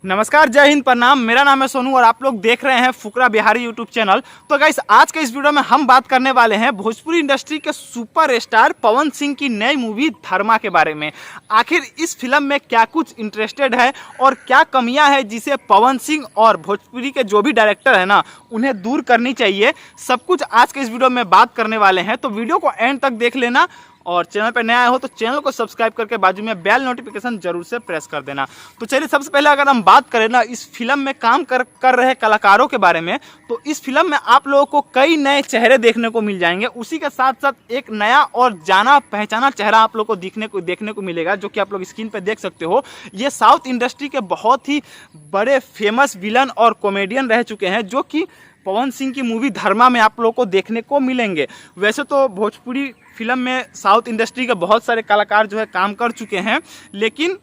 नमस्कार, जय हिंद, प्रणाम। मेरा नाम है सोनू और आप लोग देख रहे हैं फुकरा बिहारी यूट्यूब चैनल। तो गाइस, आज के इस वीडियो में हम बात करने वाले हैं भोजपुरी इंडस्ट्री के सुपर स्टार पवन सिंह की नई मूवी धर्मा के बारे में। आखिर इस फिल्म में क्या कुछ इंटरेस्टेड है और क्या कमियां हैं जिसे पवन सिंह और भोजपुरी के जो भी डायरेक्टर है ना, उन्हें दूर करनी चाहिए, सब कुछ आज के इस वीडियो में बात करने वाले हैं। तो वीडियो को एंड तक देख लेना और चैनल पर नया हो तो चैनल को सब्सक्राइब करके बाजू में बेल नोटिफिकेशन जरूर से प्रेस कर देना। तो चलिए, सबसे पहले अगर हम बात करें ना इस फिल्म में काम कर रहे कलाकारों के बारे में, तो इस फिल्म में आप लोगों को कई नए चेहरे देखने को मिल जाएंगे। उसी के साथ साथ एक नया और जाना पहचाना चेहरा आप लोग को देखने को मिलेगा, जो कि आप लोग स्क्रीन पर देख सकते हो। ये साउथ इंडस्ट्री के बहुत ही बड़े फेमस विलन और कॉमेडियन रह चुके हैं, जो कि पवन सिंह की मूवी धर्मा में आप लोगों को देखने को मिलेंगे। वैसे तो भोजपुरी फिल्म में साउथ इंडस्ट्री के बहुत सारे कलाकार जो है काम कर चुके हैं, लेकिन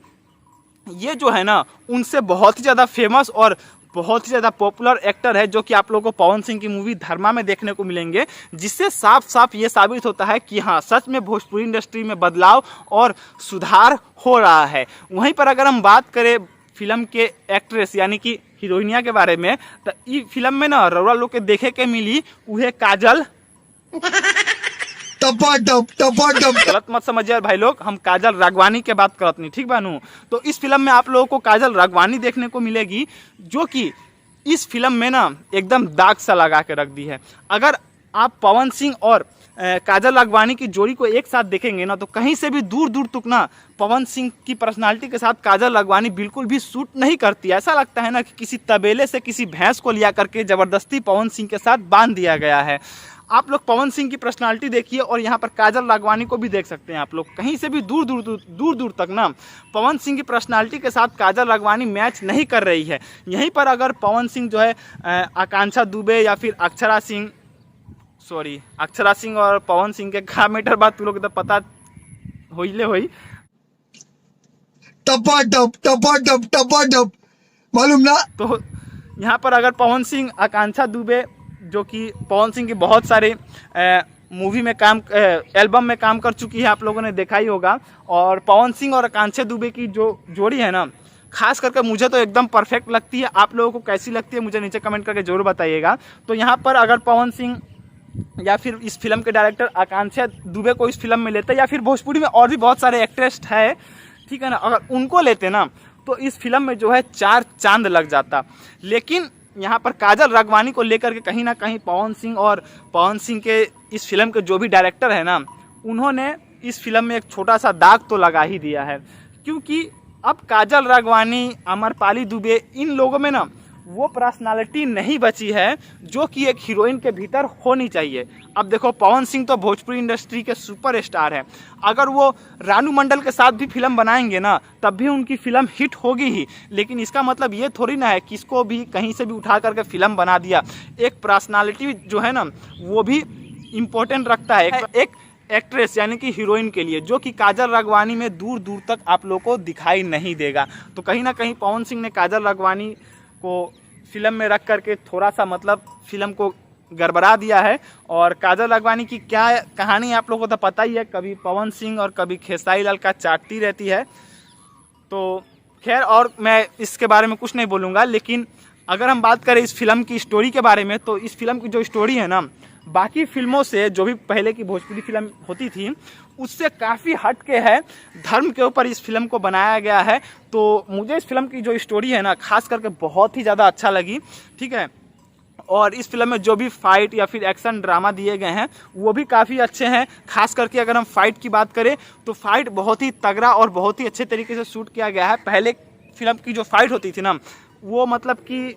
ये जो है ना उनसे बहुत ही ज़्यादा फेमस और बहुत ही ज़्यादा पॉपुलर एक्टर है, जो कि आप लोगों को पवन सिंह की मूवी धर्मा में देखने को मिलेंगे। जिससे साफ साफ ये साबित होता है कि हाँ, सच में भोजपुरी इंडस्ट्री में बदलाव और सुधार हो रहा है। वहीं पर अगर हम बात करें फिल्म के एक्ट्रेस यानी कि हीरोइनिया के बारे में, तो इस फिल्म में ना रउरा लोग के देखे के मिली उहे काजल। गलत मत समझिए भाई लोग, हम काजल राघवानी के बात करत नहीं, ठीक बानू। तो इस फिल्म में आप लोगों को काजल राघवानी देखने को मिलेगी, जो कि इस फिल्म में ना एकदम दाग सा लगा के रख दी है। अगर आप पवन सिंह और काजल राघवानी की जोड़ी को एक साथ देखेंगे ना, तो कहीं से भी दूर दूर तक ना पवन सिंह की पर्सनालिटी के साथ काजल राघवानी बिल्कुल भी सूट नहीं करती। ऐसा लगता है ना कि किसी तबेले से किसी भैंस को लिया करके ज़बरदस्ती पवन सिंह के साथ बांध दिया गया है। आप लोग पवन सिंह की पर्सनालिटी देखिए और यहाँ पर काजल राघवानी को भी देख सकते हैं। आप लोग कहीं से भी दूर दूर तक ना पवन सिंह की पर्सनालिटी के साथ काजल राघवानी मैच नहीं कर रही है। यहीं पर अगर पवन सिंह जो है आकांक्षा दुबे या फिर अक्षरा सिंह और पवन सिंह के का मीटर बात तुम लोग तो पता होइले होई, मालूम ना। तो यहाँ पर अगर पवन सिंह आकांक्षा दुबे, जो कि पवन सिंह की बहुत सारे मूवी में एल्बम में काम कर चुकी है, आप लोगों ने देखा ही होगा। और पवन सिंह और आकांक्षा दुबे की जो जोड़ी है ना, खास करके मुझे तो एकदम परफेक्ट लगती है। आप लोगों को कैसी लगती है मुझे नीचे कमेंट करके जरूर बताइएगा। तो यहाँ पर अगर पवन सिंह या फिर इस फिल्म के डायरेक्टर आकांक्षा दुबे को इस फिल्म में लेते, या फिर भोजपुरी में और भी बहुत सारे एक्ट्रेस है, ठीक है ना, अगर उनको लेते ना तो इस फिल्म में जो है 4 चांद लग जाता। लेकिन यहाँ पर काजल राघवानी को लेकर के कहीं ना कहीं पवन सिंह के इस फिल्म के जो भी डायरेक्टर है ना, उन्होंने इस फिल्म में एक छोटा सा दाग तो लगा ही दिया है। क्योंकि अब काजल राघवानी, अमरपाली दुबे, इन लोगों में ना वो पर्सनालिटी नहीं बची है जो कि एक हीरोइन के भीतर होनी चाहिए। अब देखो, पवन सिंह तो भोजपुरी इंडस्ट्री के सुपर स्टार है। अगर वो रानू मंडल के साथ भी फिल्म बनाएंगे ना, तब भी उनकी फिल्म हिट होगी ही। लेकिन इसका मतलब ये थोड़ी ना है कि इसको भी कहीं से भी उठा करके फिल्म बना दिया। एक पर्सनालिटी जो है ना, वो भी इम्पोर्टेंट रखता है एक एक्ट्रेस यानी कि हीरोइन के लिए, जो कि काजल राघवानी में दूर दूर तक आप लोग को दिखाई नहीं देगा। तो कहीं ना कहीं पवन सिंह ने काजल राघवानी को फिल्म में रख करके थोड़ा सा मतलब फिल्म को गड़बड़ा दिया है। और काजल राघवानी की क्या कहानी आप लोगों को तो पता ही है, कभी पवन सिंह और कभी खेसारी लाल का चाटती रहती है। तो खैर, और मैं इसके बारे में कुछ नहीं बोलूँगा। लेकिन अगर हम बात करें इस फिल्म की स्टोरी के बारे में, तो इस फिल्म की जो स्टोरी है ना, बाकी फिल्मों से, जो भी पहले की भोजपुरी फिल्म होती थी, उससे काफ़ी हट के है। धर्म के ऊपर इस फिल्म को बनाया गया है। तो मुझे इस फिल्म की जो स्टोरी है ना, खास करके बहुत ही ज़्यादा अच्छा लगी, ठीक है। और इस फिल्म में जो भी फाइट या फिर एक्शन ड्रामा दिए गए हैं, वो भी काफ़ी अच्छे हैं। खास करके अगर हम फाइट की बात करें, तो फाइट बहुत ही तगड़ा और बहुत ही अच्छे तरीके से शूट किया गया है। पहले फिल्म की जो फाइट होती थी ना, वो मतलब कि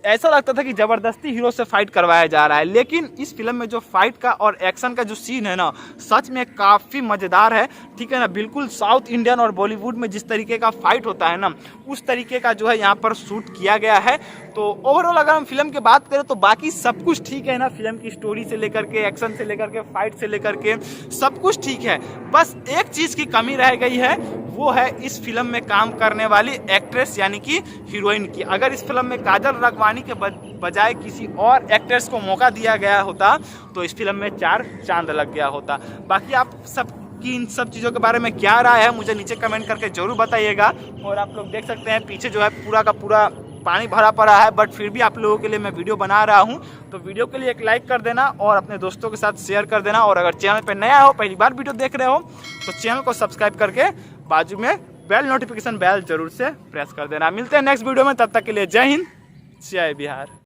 ऐसा लगता था कि ज़बरदस्ती हीरो से फाइट करवाया जा रहा है। लेकिन इस फिल्म में जो फाइट का और एक्शन का जो सीन है ना, सच में काफ़ी मज़ेदार है, ठीक है ना। बिल्कुल साउथ इंडियन और बॉलीवुड में जिस तरीके का फाइट होता है ना, उस तरीके का जो है यहाँ पर शूट किया गया है। तो ओवरऑल अगर हम फिल्म की बात करें तो बाकी सब कुछ ठीक है ना। फिल्म की स्टोरी से लेकर के, एक्शन से लेकर के, फाइट से लेकर के सब कुछ ठीक है। बस एक चीज़ की कमी रह गई है, वो है इस फिल्म में काम करने वाली एक्ट्रेस यानी कि हीरोइन की। अगर इस फिल्म में काजल राघवानी के बजाय किसी और एक्ट्रेस को मौका दिया गया होता, तो इस फिल्म में 4 चांद लग गया होता। बाकी आप सब आपकी इन सब चीज़ों के बारे में क्या राय है मुझे नीचे कमेंट करके ज़रूर बताइएगा। और आप लोग देख सकते हैं पीछे जो है पूरा का पूरा पानी भरा पड़ा है, बट फिर भी आप लोगों के लिए मैं वीडियो बना रहा हूं। तो वीडियो के लिए एक लाइक कर देना और अपने दोस्तों के साथ शेयर कर देना। और अगर चैनल पर नया हो, पहली बार वीडियो देख रहे हो, तो चैनल को सब्सक्राइब करके बाजू में बेल नोटिफिकेशन बेल जरूर से प्रेस कर देना। मिलते हैं नेक्स्ट वीडियो में, तब तक के लिए जय हिंद, जय बिहार।